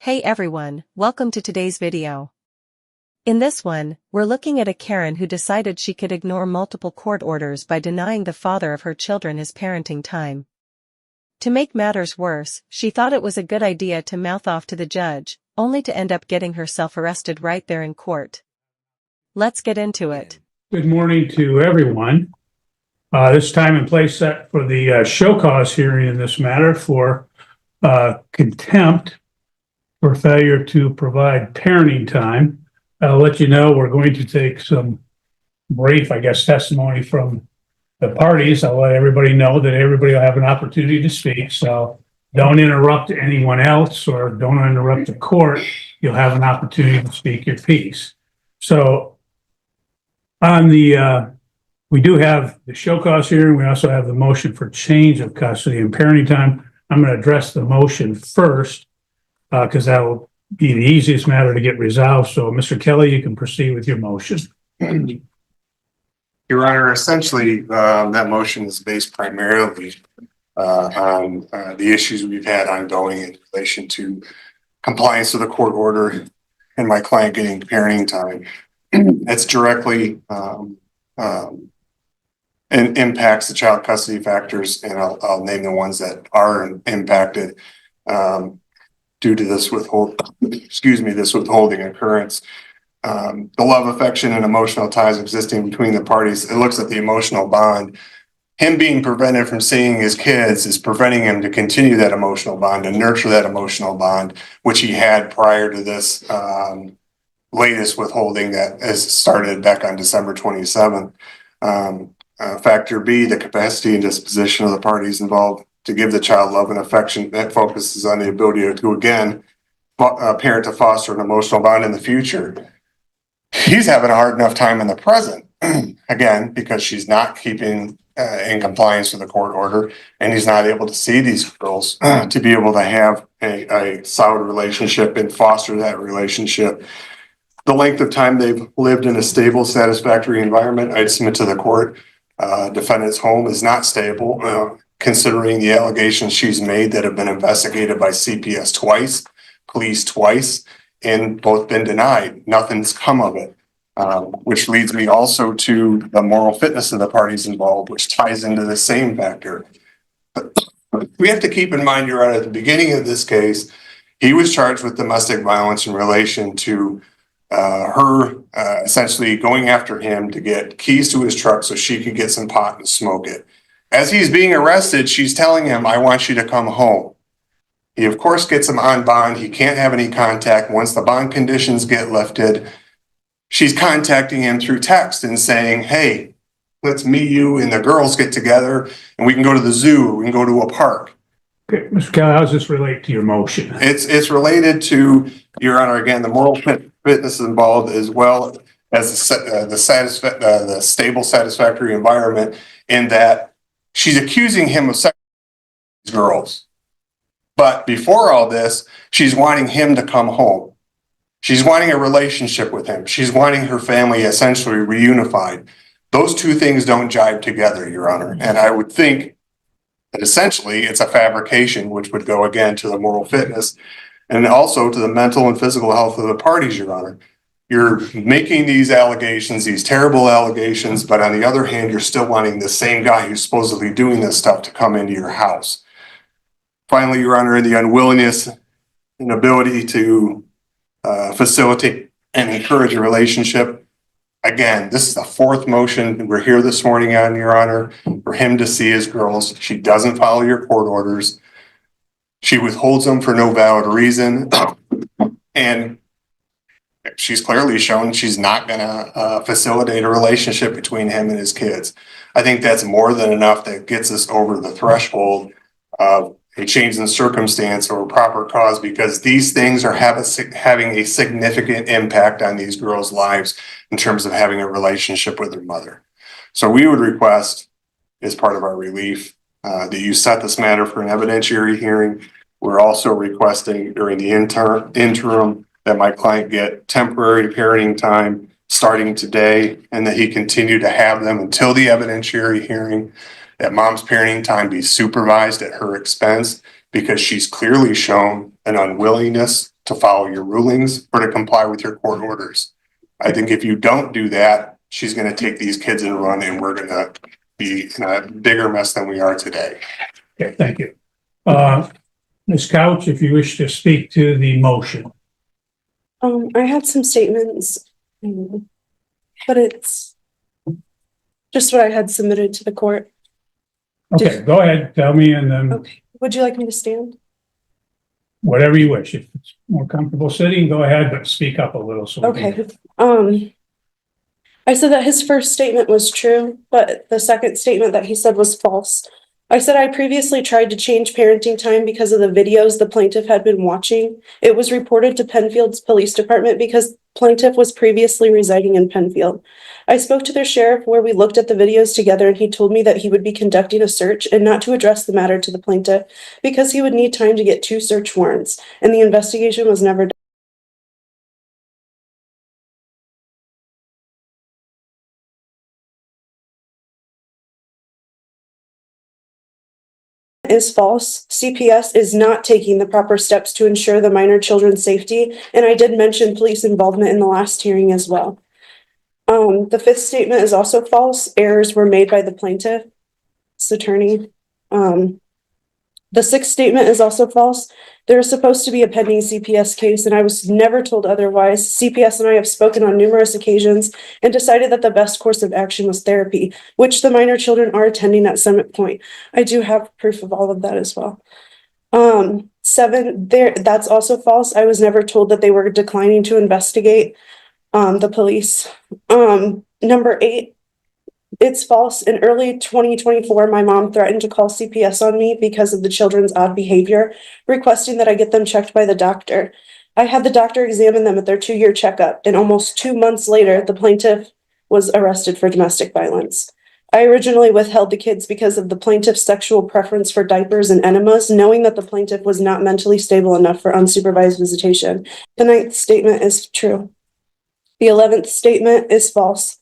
Hey everyone, welcome to today's video. In this one, we're looking at a Karen who decided she could ignore multiple court orders by denying the father of her children his parenting time. To make matters worse, she thought it was a good idea to mouth off to the judge, only to end up getting herself arrested right there in court. Let's get into it. Good morning to everyone. This time and place set for the show cause hearing in this matter for contempt for failure to provide parenting time. I'll let you know we're going to take some brief, testimony from the parties. I'll let everybody know that everybody will have an opportunity to speak. So don't interrupt anyone else or don't interrupt the court. You'll have an opportunity to speak your piece. So on the we do have the show cause hearing. We also have the motion for change of custody and parenting time. I'm going to address the motion first because that will be the easiest matter to get resolved. So, Mr. Kelly, you can proceed with your motion. Your Honor, essentially, that motion is based primarily on the issues we've had ongoing in relation to compliance with the court order and my client getting parenting time. It's directly and impacts the child custody factors, and I'll name the ones that are impacted due to this withholding occurrence. The love, affection, and emotional ties existing between the parties. It looks at the emotional bond. Him being prevented from seeing his kids is preventing him to continue that emotional bond and nurture that emotional bond, which he had prior to this latest withholding that has started back on December 27th. Factor B, the capacity and disposition of the parties involved to give the child love and affection that focuses on the ability to, again, parent to foster an emotional bond in the future. He's having a hard enough time in the present, again, because she's not keeping in compliance with the court order, and he's not able to see these girls to be able to have a solid relationship and foster that relationship. The length of time they've lived in a stable, satisfactory environment, I'd submit to the court. Defendant's home is not stable, considering the allegations she's made that have been investigated by CPS twice, police twice, and both been denied. Nothing's come of it, which leads me also to the moral fitness of the parties involved, which ties into the same factor. But we have to keep in mind, Your Honor, at the beginning of this case, he was charged with domestic violence in relation to her essentially going after him to get keys to his truck so she could get some pot and smoke it. As he's being arrested, she's telling him, "I want you to come home." He, of course, gets him on bond. He can't have any contact. Once the bond conditions get lifted, she's contacting him through text and saying, "Hey, let's meet you and the girls get together and we can go to the zoo, we can go to a park." Okay, Mr. Kelly, how does this relate to your motion? It's related to, Your Honor, again, the moral fitness involved, as well as the stable, satisfactory environment, in that she's accusing him of sex with girls. But before all this, she's wanting him to come home. She's wanting a relationship with him. She's wanting her family essentially reunified. Those two things don't jive together, Your Honor. And I would think that essentially it's a fabrication, which would go again to the moral fitness and also to the mental and physical health of the parties, Your Honor. You're making these allegations, these terrible allegations, but on the other hand, you're still wanting the same guy who's supposedly doing this stuff to come into your house. Finally, Your Honor, the unwillingness and ability to facilitate and encourage a relationship. Again, this is the fourth motion we're here this morning on, Your Honor, for him to see his girls. She doesn't follow your court orders. She withholds them for no valid reason. And she's clearly shown she's not going to facilitate a relationship between him and his kids. I think that's more than enough that gets us over the threshold of a change in circumstance or a proper cause, because these things are having a significant impact on these girls' lives in terms of having a relationship with their mother. So we would request, as part of our relief, that you set this matter for an evidentiary hearing. We're also requesting during the interim that my client get temporary parenting time starting today, and that he continue to have them until the evidentiary hearing, that mom's parenting time be supervised at her expense, because she's clearly shown an unwillingness to follow your rulings or to comply with your court orders. I think if you don't do that, she's going to take these kids and run, and we're going to be in a bigger mess than we are today. Okay, thank you. Ms. Couch, if you wish to speak to the motion. I had some statements, but it's just what I had submitted to the court. Okay, go ahead, tell me, and then Okay, would you like me to stand? whatever you wish. If it's more comfortable sitting, go ahead, but speak up a little. So Okay, I said that his first statement was true, but the second statement that he said was false. I said I previously tried to change parenting time because of the videos the plaintiff had been watching. It was reported to Penfield's police department because plaintiff was previously residing in Penfield. I spoke to their sheriff where we looked at the videos together, and he told me that he would be conducting a search and not to address the matter to the plaintiff because he would need time to get 2 search warrants, and the investigation was never done. Is false. CPS is not taking the proper steps to ensure the minor children's safety, and I did mention police involvement in the last hearing as well. The fifth statement is also false. Errors were made by the plaintiff's attorney. The sixth statement is also false. There is supposed to be a pending CPS case, and I was never told otherwise. CPS and I have spoken on numerous occasions and decided that the best course of action was therapy, which the minor children are attending at Summit Point. I do have proof of all of that as well. That's also false. I was never told that they were declining to investigate the police. Number 8, it's false. In early 2024, my mom threatened to call CPS on me because of the children's odd behavior, requesting that I get them checked by the doctor. I had the doctor examine them at their 2-year checkup, and almost 2 months later, the plaintiff was arrested for domestic violence. I originally withheld the kids because of the plaintiff's sexual preference for diapers and enemas, knowing that the plaintiff was not mentally stable enough for unsupervised visitation. The 9th statement is true. The 11th statement is false.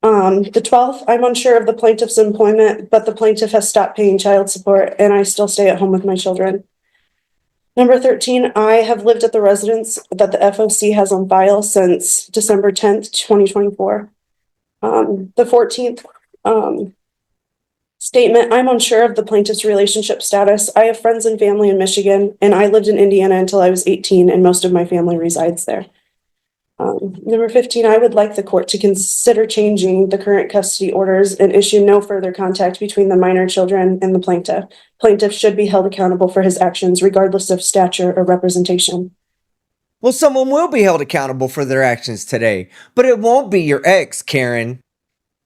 The 12th, I'm unsure of the plaintiff's employment, but the plaintiff has stopped paying child support, and I still stay at home with my children. Number 13, I have lived at the residence that the FOC has on file since December 10th, 2024. The 14th statement, I'm unsure of the plaintiff's relationship status. I have friends and family in Michigan, and I lived in Indiana until I was 18, and most of my family resides there. Number 15, I would like the court to consider changing the current custody orders and issue no further contact between the minor children and the plaintiff. Plaintiff should be held accountable for his actions, regardless of stature or representation. Well, someone will be held accountable for their actions today, but it won't be your ex, Karen.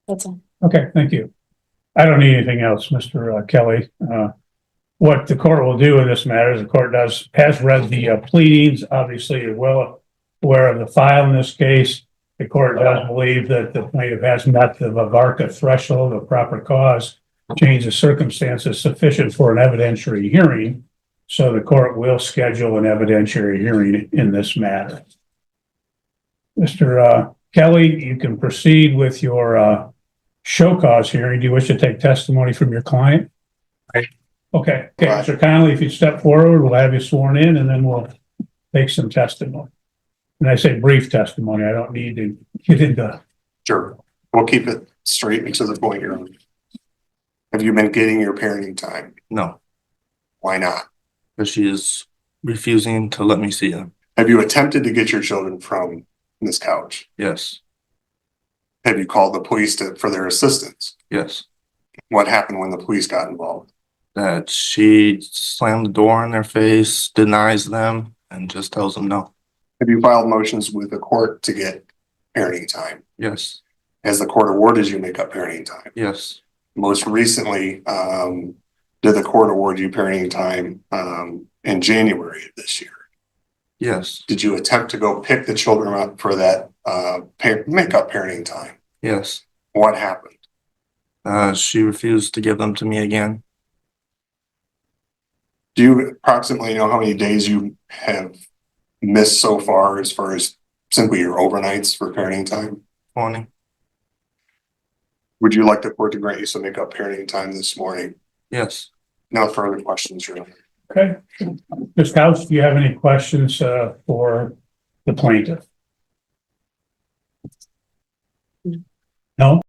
That's all. Okay, thank you. I don't need anything else, Mr. Kelly. What the court will do in this matter is the court has read the pleadings. Obviously, you're well aware of the file in this case. The court does believe that the plaintiff has met the VARCA threshold of proper cause, change of circumstances sufficient for an evidentiary hearing. So the court will schedule an evidentiary hearing in this matter. Mr. Kelly, you can proceed with your show cause hearing. Do you wish to take testimony from your client? Right. Okay, Mr. Connolly, if you step forward, we'll have you sworn in, and then we'll take some testimony. And I say brief testimony. I don't need to get into. Sure. We'll keep it straight and to the point here. Have you been getting your parenting time? No, Why not? because she is refusing to let me see them. Have you attempted to get your children from this couch? Yes, Have you called the police for their assistance? yes. What happened when the police got involved? That she slammed the door in their face, denies them, and just tells them no. Have you filed motions with the court to get parenting time? Yes, Has the court awarded you make up parenting time? yes, Most recently, did the court award you parenting time in January of this year? yes, Did you attempt to go pick the children up for that make up parenting time? yes. What happened? She refused to give them to me again. Do you approximately know how many days you have missed so far as simply your overnights for parenting time? 20. Would you like the court to grant you some make up parenting time this morning? Yes. No further questions, Your Honor. Okay. Ms. Couch, do you have any questions for the plaintiff? No?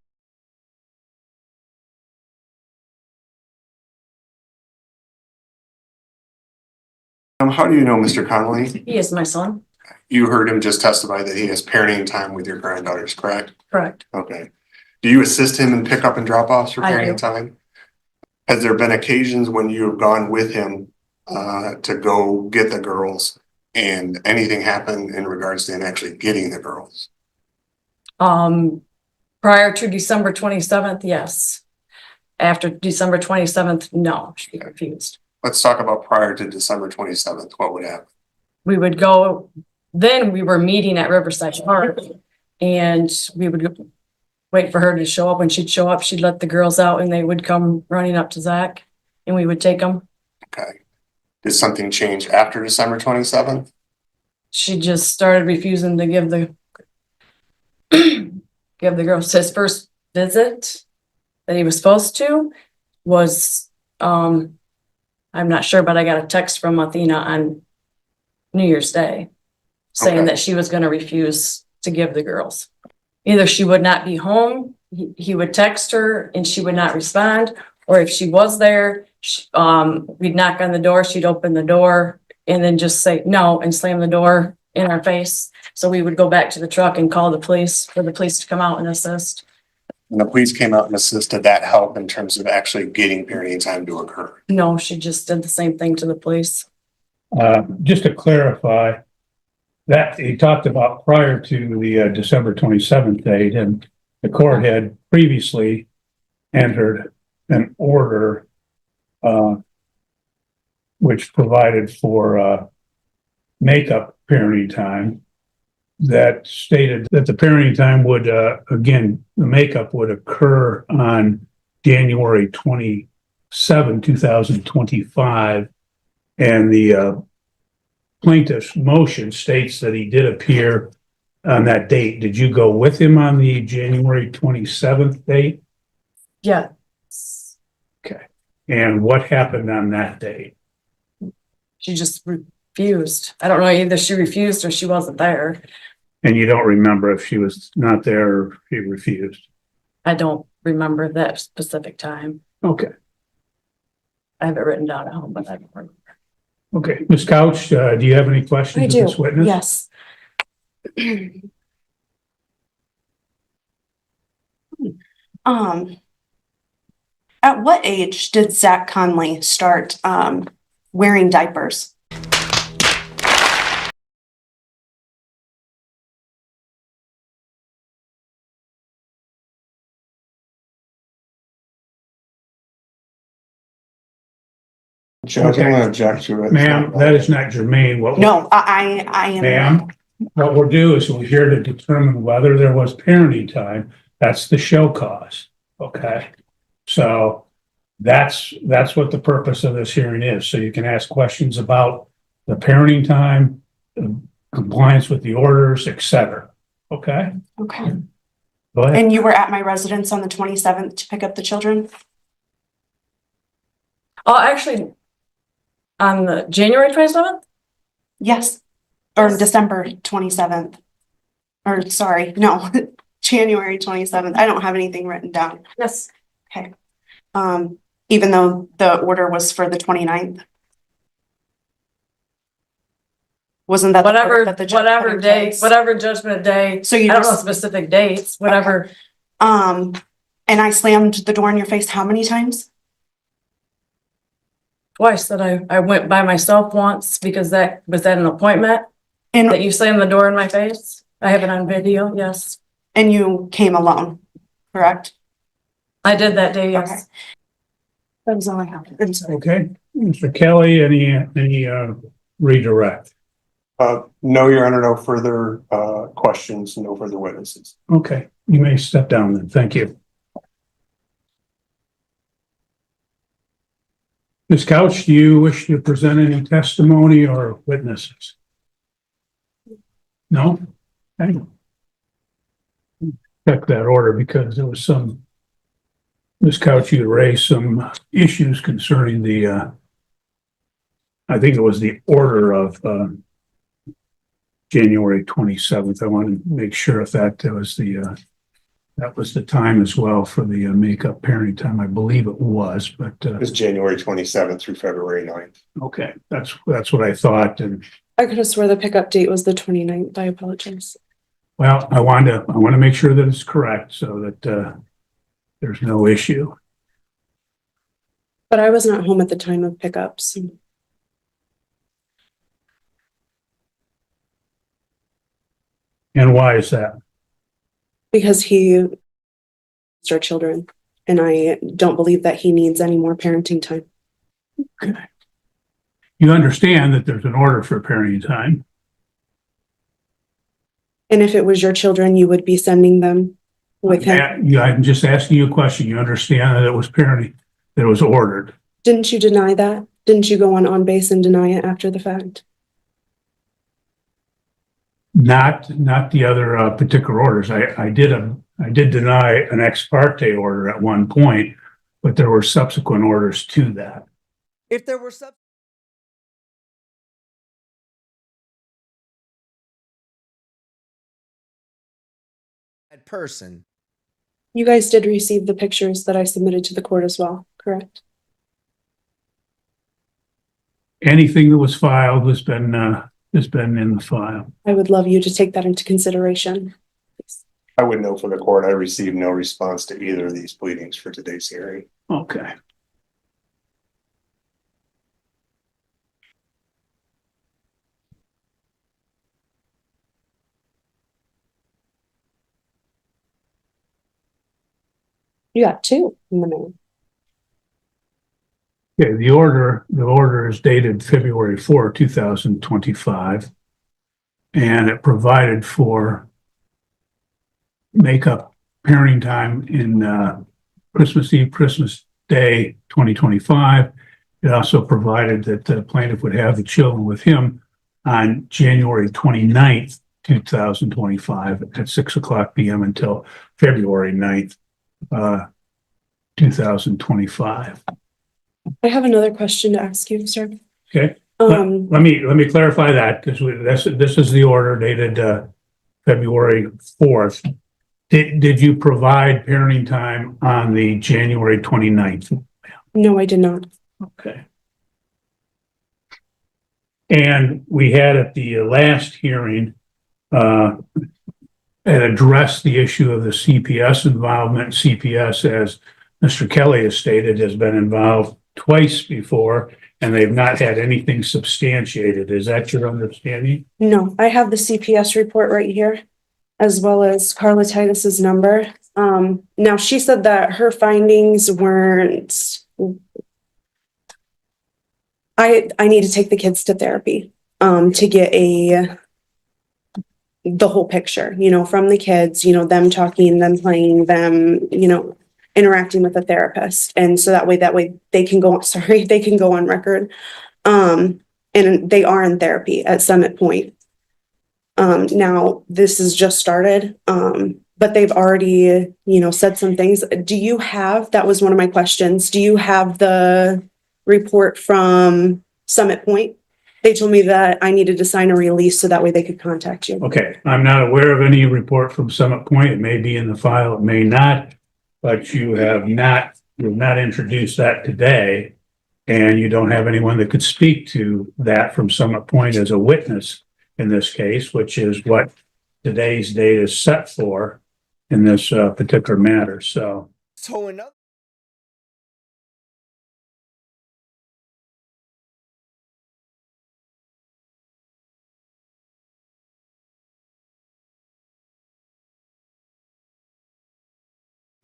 How do you know Mr. Connolly? He is my son. You heard him just testify that he has parenting time with your granddaughters, correct? Correct. Okay. Do you assist him in pickup and drop offs for I parenting do. time? Has there been occasions when you have gone with him to go get the girls and anything happened in regards to him actually getting the girls? Prior to December 27th, yes. After December 27th, no, she refused. Let's talk about prior to December 27th. What would happen? We would go, then we were meeting at Riverside Park and we would wait for her to show up. When she'd show up, she'd let the girls out and they would come running up to Zach and we would take them. Okay. Did something change after December 27th? She just started refusing to give the give the girls. His first visit that he was supposed to was I'm not sure, but I got a text from Athena on New Year's Day saying Okay. that she was going to refuse to give the girls. Either she would not be home, he would text her and she would not respond, or if she was there, we'd knock on the door, she'd open the door and then just say no and slam the door in our face. So we would go back to the truck and call the police for the police to come out and assist. And the police came out and assisted that help in terms of actually getting parenting time to occur. No, she just did the same thing to the police. Just to clarify, that he talked about prior to the December 27th date, and the court had previously entered an order which provided for makeup parenting time that stated that the parenting time would, again, the makeup would occur on January 27, 2025. And the plaintiff's motion states that he did appear on that date. Did you go with him on the January 27th date? Yeah. Okay. And what happened on that date? She just refused. I don't know, either she refused or she wasn't there. And you don't remember if she was not there or if she refused? I don't remember that specific time. Okay. I have it written down at home, but I don't remember. Okay. Ms. Couch, do you have any questions I of do, this witness? yes. At what age did Zach Conley start wearing diapers? Judge, I'm going to object to it. Ma'am, that is not germane. What No, I am. Ma'am, what we'll do is we're here to determine whether there was parenting time. That's the show cause, okay? So that's what the purpose of this hearing is. So you can ask questions about the parenting time, compliance with the orders, et cetera, okay? Okay. Go ahead. And you were at my residence on the 27th to pick up the children? Oh, actually, on the January 27th? Yes. Or Yes. December 27th. Or sorry, no, January 27th. I don't have anything written down. Yes. Okay. Even though the order was for the 29th. Wasn't that the Whatever, order that the judge put whatever in day, place? whatever judgment day. So you I don't know just, specific dates, whatever. and I slammed the door in your face how many times? Twice that I went by myself once because that was at an appointment And that you slammed the door in my face. I have it on video. Yes, and you came alone, correct? I did that day. Okay. Yes. That was all I have. I'm sorry. Okay, Mr. Kelly, any redirect? No, Your Honor, no further questions, no further witnesses. Okay, you may step down then. Thank you. Ms. Couch, do you wish to present any testimony or witnesses? No? Okay. Check that order because there was some, Ms. Couch, you raised some issues concerning the I think it was the order of, January 27th. I want to make sure if that was the time as well for the makeup parenting time. I believe it was, but It was January 27th through February 9th. okay, that's what I thought. And I could have swore the pickup date was the 29th. I apologize. well, I want to make sure that it's correct so that there's no issue. But I was not home at the time of pickups. And why is that? Because he our children, and I don't believe that he needs any more parenting time. Okay. You understand that there's an order for parenting time. And if it was your children, you would be sending them with him. I'm just asking you a question. You understand that it was parenting, that it was ordered. Didn't you deny that? Didn't you go on base and deny it after the fact? Not the other particular orders. I did deny an ex parte order at one point, but there were subsequent orders to that. If there were some person, You guys did receive the pictures that I submitted to the court as well, correct? Anything that was filed has been in the file. I would love you to take that into consideration. I would know for the court, I received no response to either of these pleadings for today's hearing. Okay. You got two in the mail. Okay, the order is dated February 4, 2025, and it provided for makeup parenting time in Christmas Eve, Christmas Day, 2025. It also provided that the plaintiff would have the children with him on January 29th, 2025 at 6:00 p.m. until February 9th, 2025. I have another question to ask you, sir. Okay. Let me clarify that because this is the order dated February 4th. Did you provide parenting time on the January 29th? No, I did not. Okay. And we had at the last hearing and addressed the issue of the CPS involvement. CPS, as Mr. Kelly has stated, has been involved twice before, and they've not had anything substantiated. Is that your understanding? No, I have the CPS report right here, as well as Carla Titus's number. Now she said that her findings weren't. I need to take the kids to therapy to get the whole picture, from the kids, them talking, them playing, them, interacting with a therapist. And so that way they can go on record. And they are in therapy at Summit Point. Now this has just started, but they've already, said some things. That was one of my questions. Do you have the report from Summit Point? They told me that I needed to sign a release so that way they could contact you. Okay, I'm not aware of any report from Summit Point. It may be in the file, it may not, but you've not introduced that today, and you don't have anyone that could speak to that from Summit Point as a witness in this case, which is what today's date is set for in this particular matter. So another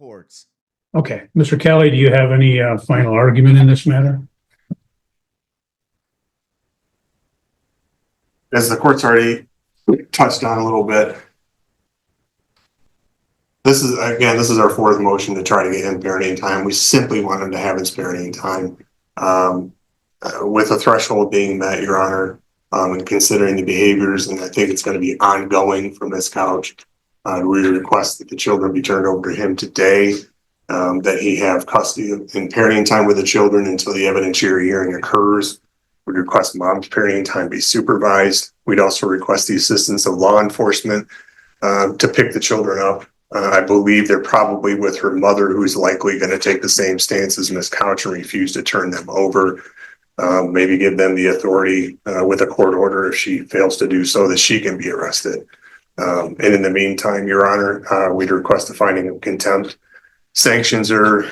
reports. okay, Mr. Kelly, do you have any final argument in this matter? As the court's already touched on a little bit, this is our fourth motion to try to get him parenting time. We simply want him to have his parenting time, with a threshold being met, Your Honor, and considering the behaviors, and I think it's going to be ongoing from this couch. We request that the children be turned over to him today, that he have custody and parenting time with the children until the evidentiary hearing occurs. We'd request mom's parenting time be supervised. We'd also request the assistance of law enforcement to pick the children up. I believe they're probably with her mother, who's likely going to take the same stance as Ms. Couch and refuse to turn them over. Maybe give them the authority with a court order if she fails to do so, that she can be arrested. And in the meantime, Your Honor, we'd request a finding of contempt. Sanctions are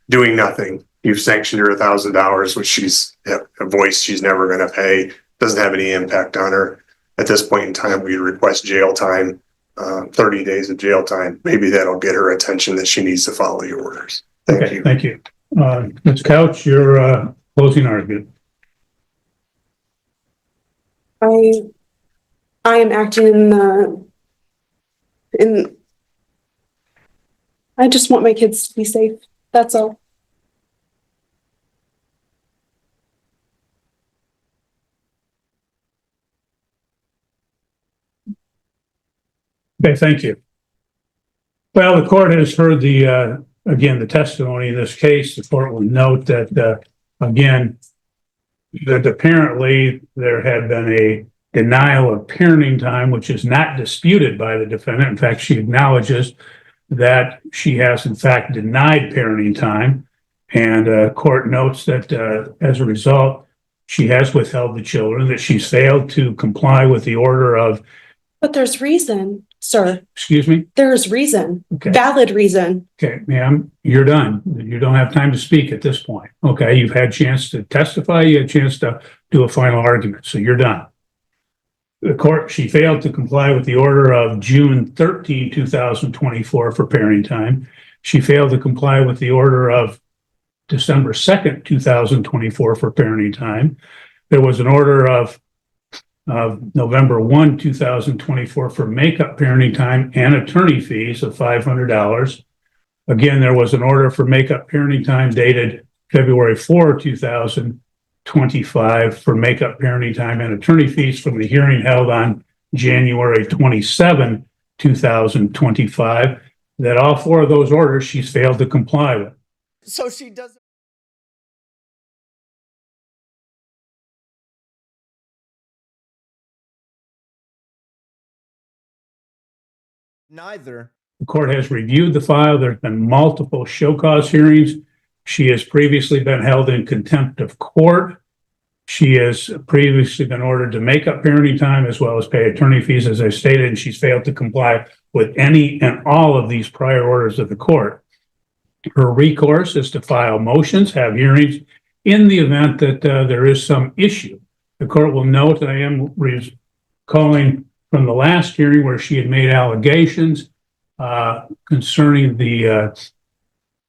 doing nothing. You've sanctioned her $1,000, which she's voiced she's never going to pay. Doesn't have any impact on her. At this point in time, we request jail time, 30 days of jail time. Maybe that'll get her attention that she needs to follow your orders. Thank you. Thank you. Ms. Couch, your closing argument. I am acting I just want my kids to be safe. That's all. Okay, thank you. Well, the court has heard again, the testimony in this case. The court will note that, again, that apparently there had been a denial of parenting time, which is not disputed by the defendant. In fact, she acknowledges that she has, in fact, denied parenting time. And court notes that as a result, she has withheld the children, that she's failed to comply with the order of. But there's reason, sir. Excuse me? There's reason. Okay. Valid reason. Okay, ma'am, you're done. You don't have time to speak at this point. Okay, you've had a chance to testify, you had a chance to do a final argument, so you're done. The court, she failed to comply with the order of June 13, 2024 for parenting time. She failed to comply with the order of December 2nd, 2024 for parenting time. There was an order of November 1, 2024 for makeup parenting time and attorney fees of $500. Again, there was an order for makeup parenting time dated February 4, 2025 for makeup parenting time and attorney fees from the hearing held on January 27, 2025, that all four of those orders she's failed to comply with. So she doesn't. Neither. The court has reviewed the file. There's been multiple show cause hearings. She has previously been held in contempt of court. She has previously been ordered to make up parenting time as well as pay attorney fees, as I stated, and she's failed to comply with any and all of these prior orders of the court. Her recourse is to file motions, have hearings in the event that there is some issue. The court will note that I am recalling from the last hearing where she had made allegations concerning the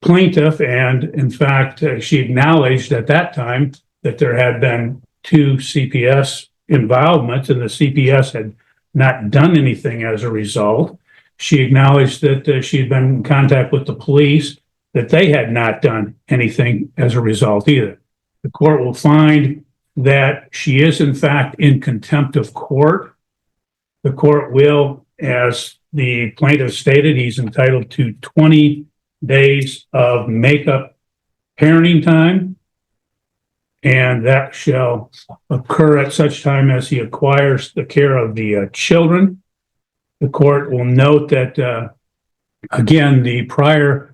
plaintiff, and in fact, she acknowledged at that time that there had been 2 CPS involvements and the CPS had not done anything as a result. She acknowledged that she had been in contact with the police, that they had not done anything as a result either. The court will find that she is in fact in contempt of court. The court will, as the plaintiff stated, he's entitled to 20 days of makeup parenting time, and that shall occur at such time as he acquires the care of the children. The court will note that, again, the prior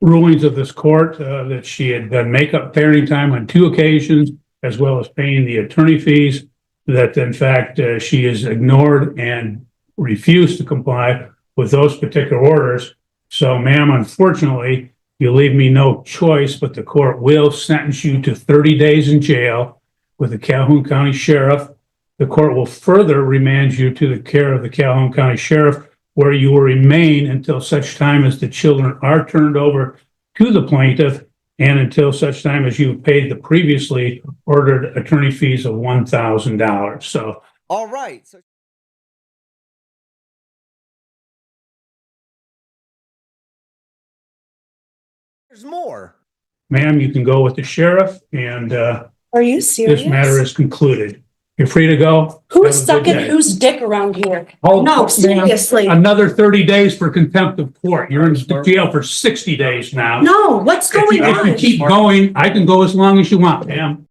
rulings of this court, that she had done makeup parenting time on 2 occasions, as well as paying the attorney fees, that in fact she is ignored and refused to comply with those particular orders. So, ma'am, unfortunately, you leave me no choice, but the court will sentence you to 30 days in jail with the Calhoun County Sheriff. The court will further remand you to the care of the Calhoun County Sheriff, where you will remain until such time as the children are turned over to the plaintiff and until such time as you have paid the previously ordered attorney fees of $1,000. So, All right. So there's more. ma'am, you can go with the sheriff, and Are you serious? this matter is concluded. You're free to go. Who's Have a good sucking day. whose dick around here? Oh, No, ma'am, seriously. Another 30 days for contempt of court. You're in jail for 60 days now. No, what's If going you on? keep going, I can go as long as you want, ma'am.